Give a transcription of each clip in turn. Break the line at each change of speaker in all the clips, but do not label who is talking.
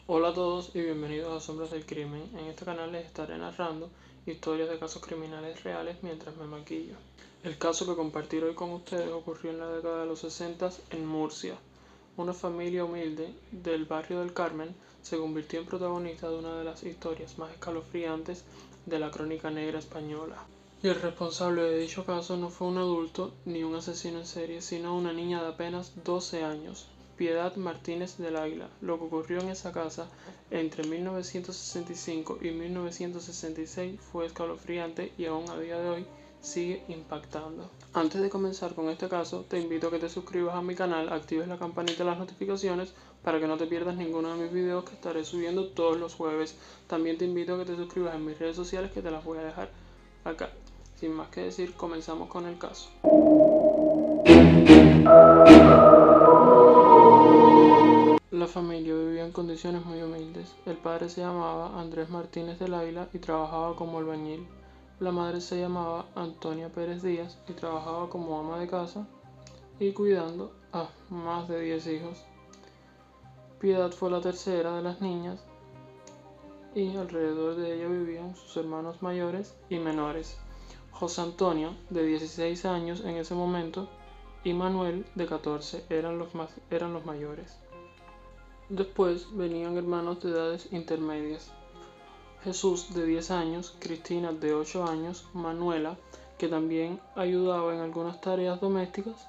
Hola a todos y bienvenidos a Sombras del Crimen. En este canal les estaré narrando historias de casos criminales reales mientras me maquillo. El caso que compartiré hoy con ustedes ocurrió en la década de los 60 en Murcia. Una familia humilde del barrio del Carmen se convirtió en protagonista de una de las historias más escalofriantes de la crónica negra española. Y el responsable de dicho caso no fue un adulto ni un asesino en serie, sino una niña de apenas 12 años, Piedad Martínez del Águila. Lo que ocurrió en esa casa entre 1965 y 1966 fue escalofriante y aún a día de hoy sigue impactando. Antes de comenzar con este caso, te invito a que te suscribas a mi canal, actives la campanita de las notificaciones para que no te pierdas ninguno de mis videos que estaré subiendo todos los jueves. También te invito a que te suscribas en mis redes sociales que te las voy a dejar acá. Sin más que decir, comenzamos con el caso. La familia vivía en condiciones muy humildes. El padre se llamaba Andrés Martínez del Águila y trabajaba como albañil. La madre se llamaba Antonia Pérez Díaz y trabajaba como ama de casa y cuidando a más de 10 hijos. Piedad fue la tercera de las niñas y alrededor de ella vivían sus hermanos mayores y menores. José Antonio, de 16 años en ese momento, y Manuel, de 14, eran los mayores. Después venían hermanos de edades intermedias. Jesús, de 10 años, Cristina, de 8 años, Manuela, que también ayudaba en algunas tareas domésticas,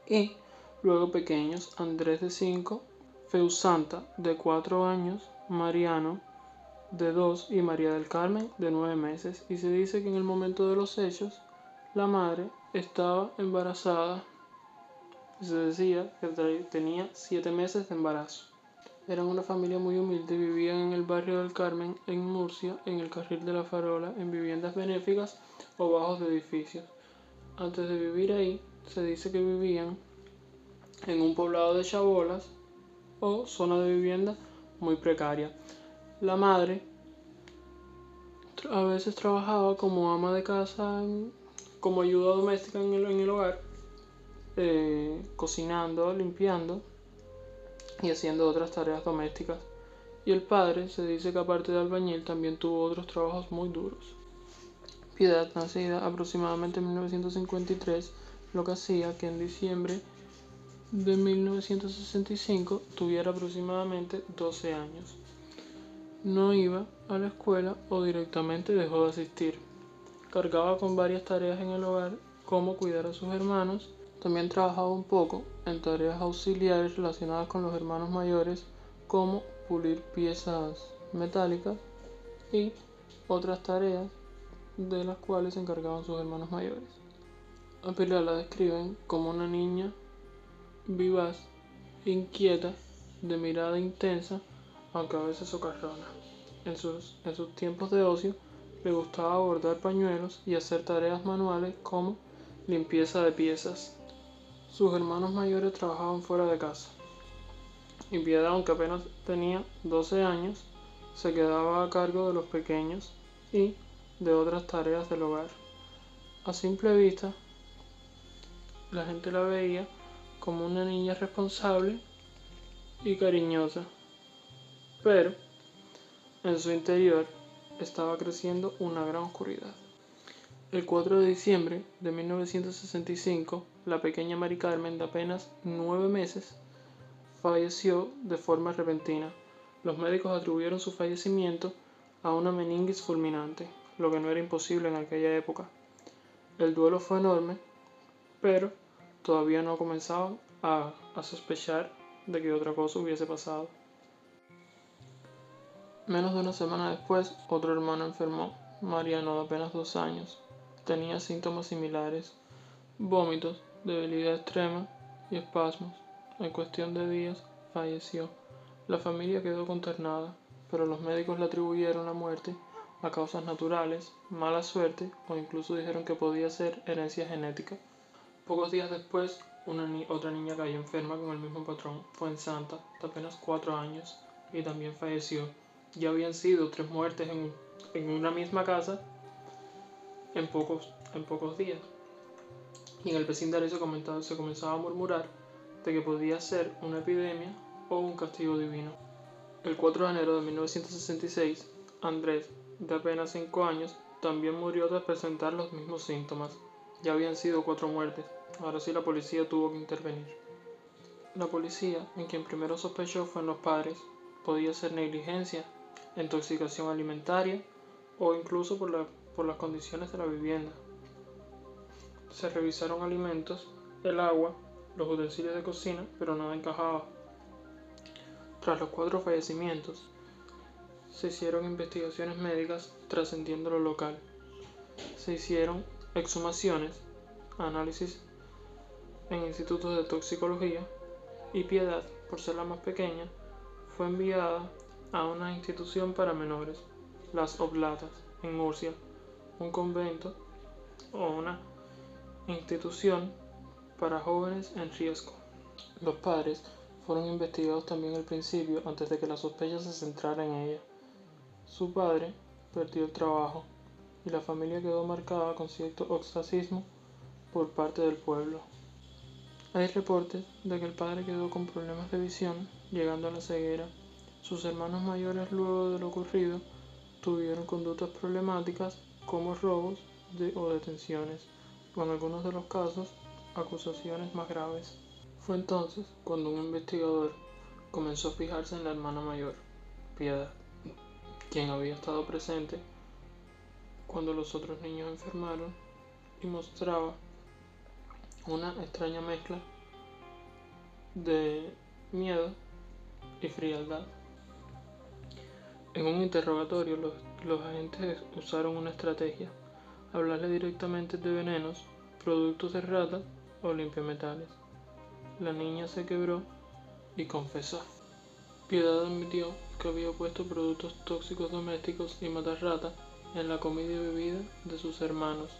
y luego pequeños, Andrés, de 5, Feusanta, de 4 años, Mariano, de 2 y María del Carmen, de 9 meses, y se dice que en el momento de los hechos la madre estaba embarazada. Se decía que tenía 7 meses de embarazo. Eran una familia muy humilde, vivían en el barrio del Carmen, en Murcia, en el Carril de la Farola, en viviendas benéficas o bajos de edificios. Antes de vivir ahí, se dice que vivían en un poblado de chabolas o zona de vivienda muy precaria. La madre a veces trabajaba como ama de casa, como ayuda doméstica en el hogar, cocinando, limpiando y haciendo otras tareas domésticas. Y el padre se dice que aparte de albañil también tuvo otros trabajos muy duros. Piedad, nacida aproximadamente en 1953, lo que hacía que en diciembre de 1965 tuviera aproximadamente 12 años. No iba a la escuela o directamente dejó de asistir. Cargaba con varias tareas en el hogar, como cuidar a sus hermanos. También trabajaba un poco en tareas auxiliares relacionadas con los hermanos mayores, como pulir piezas metálicas y otras tareas de las cuales se encargaban sus hermanos mayores. A Pilar la describen como una niña vivaz, inquieta, de mirada intensa, aunque a veces socarrona. En sus tiempos de ocio le gustaba bordar pañuelos y hacer tareas manuales como limpieza de piezas. Sus hermanos mayores trabajaban fuera de casa y Piedad, aunque apenas tenía 12 años, se quedaba a cargo de los pequeños y de otras tareas del hogar. A simple vista, la gente la veía como una niña responsable y cariñosa, pero en su interior estaba creciendo una gran oscuridad. El 4 de diciembre de 1965, la pequeña Mari Carmen, de apenas 9 meses, falleció de forma repentina. Los médicos atribuyeron su fallecimiento a una meningitis fulminante, lo que no era imposible en aquella época. El duelo fue enorme, pero todavía no comenzaban a sospechar de que otra cosa hubiese pasado. Menos de una semana después, otro hermano enfermó, Mariano, de apenas 2 años. Tenía síntomas similares: vómitos, debilidad extrema y espasmos. En cuestión de días, falleció. La familia quedó consternada, pero los médicos le atribuyeron la muerte a causas naturales, mala suerte o incluso dijeron que podía ser herencia genética. Pocos días después, otra niña cayó enferma con el mismo patrón. Fue en Santa, de apenas 4 años, y también falleció. Ya habían sido 3 muertes en una misma casa en pocos días. Y en el vecindario se comenzaba a murmurar de que podía ser una epidemia o un castigo divino. El 4 de enero de 1966, Andrés, de apenas 5 años, también murió tras presentar los mismos síntomas. Ya habían sido 4 muertes, ahora sí la policía tuvo que intervenir. La policía, en quien primero sospechó fue en los padres, podía ser negligencia, intoxicación alimentaria o incluso por las condiciones de la vivienda. Se revisaron alimentos, el agua, los utensilios de cocina, pero nada encajaba. Tras los 4 fallecimientos, se hicieron investigaciones médicas trascendiendo lo local. Se hicieron exhumaciones, análisis en institutos de toxicología y Piedad, por ser la más pequeña, fue enviada a una institución para menores, las Oblatas, en Murcia, un convento o una institución para jóvenes en riesgo. Los padres fueron investigados también al principio antes de que la sospecha se centrara en ella. Su padre perdió el trabajo y la familia quedó marcada con cierto ostracismo por parte del pueblo. Hay reportes de que el padre quedó con problemas de visión, llegando a la ceguera. Sus hermanos mayores, luego de lo ocurrido, tuvieron conductas problemáticas como robos o detenciones, o en algunos de los casos, acusaciones más graves. Fue entonces cuando un investigador comenzó a fijarse en la hermana mayor, Piedad, quien había estado presente cuando los otros niños enfermaron y mostraba una extraña mezcla de miedo y frialdad. En un interrogatorio, los agentes usaron una estrategia: hablarle directamente de venenos, productos de rata o limpiametales. La niña se quebró y confesó. Piedad admitió que había puesto productos tóxicos domésticos y matarratas en la comida y bebida de sus hermanos.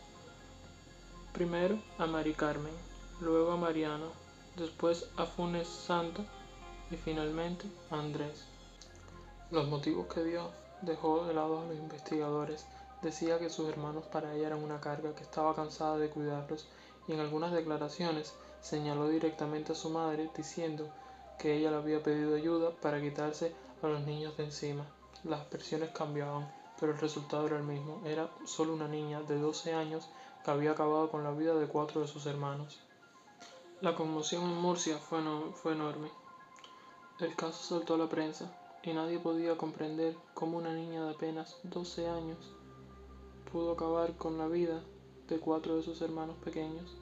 Primero a Mari Carmen, luego a Mariano, después a Funes Santa y finalmente a Andrés. Los motivos que dio dejó de lado a los investigadores. Decía que sus hermanos para ella eran una carga, que estaba cansada de cuidarlos, y en algunas declaraciones señaló directamente a su madre diciendo que ella le había pedido ayuda para quitarse a los niños de encima. Las versiones cambiaban, pero el resultado era el mismo. Era solo una niña de 12 años que había acabado con la vida de 4 de sus hermanos. La conmoción en Murcia fue enorme. El caso saltó a la prensa y nadie podía comprender cómo una niña de apenas 12 años pudo acabar con la vida de 4 de sus hermanos pequeños.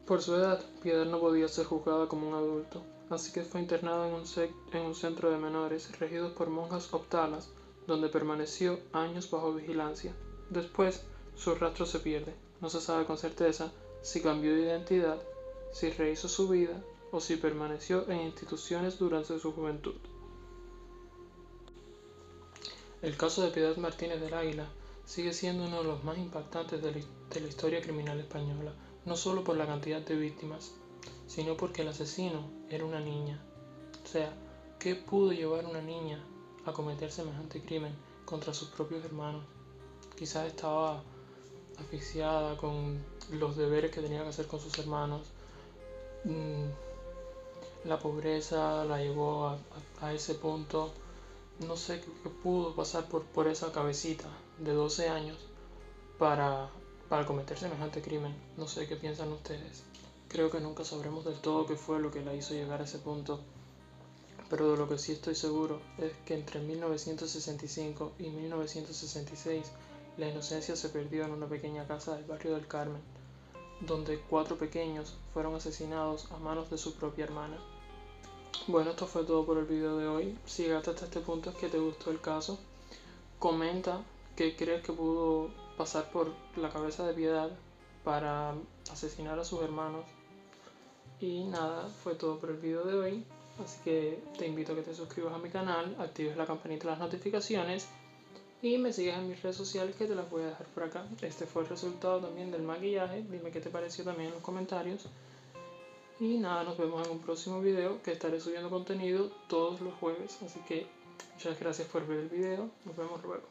Por su edad, Piedad no podía ser juzgada como un adulto, así que fue internada en un centro de menores regidos por monjas optalas, donde permaneció años bajo vigilancia. Después, su rastro se pierde. No se sabe con certeza si cambió de identidad, si rehizo su vida o si permaneció en instituciones durante su juventud. El caso de Piedad Martínez del Águila sigue siendo uno de los más impactantes de la historia criminal española, no solo por la cantidad de víctimas, sino porque el asesino era una niña. O sea, ¿qué pudo llevar a una niña a cometer semejante crimen contra sus propios hermanos? Quizás estaba asfixiada con los deberes que tenía que hacer con sus hermanos. La pobreza la llevó a ese punto. No sé qué pudo pasar por esa cabecita de 12 años para cometer semejante crimen. No sé qué piensan ustedes. Creo que nunca sabremos del todo qué fue lo que la hizo llegar a ese punto, pero de lo que sí estoy seguro es que entre 1965 y 1966 la inocencia se perdió en una pequeña casa del barrio del Carmen, donde 4 pequeños fueron asesinados a manos de su propia hermana. Bueno, esto fue todo por el video de hoy. Si llegaste hasta este punto es que te gustó el caso. Comenta qué crees que pudo pasar por la cabeza de Piedad para asesinar a sus hermanos. Y nada, fue todo por el video de hoy. Así que te invito a que te suscribas a mi canal, actives la campanita de las notificaciones y me sigas en mis redes sociales, que te las voy a dejar por acá. Este fue el resultado también del maquillaje. Dime qué te pareció también en los comentarios. Y nada, nos vemos en un próximo video, que estaré subiendo contenido todos los jueves. Así que muchas gracias por ver el video. Nos vemos luego.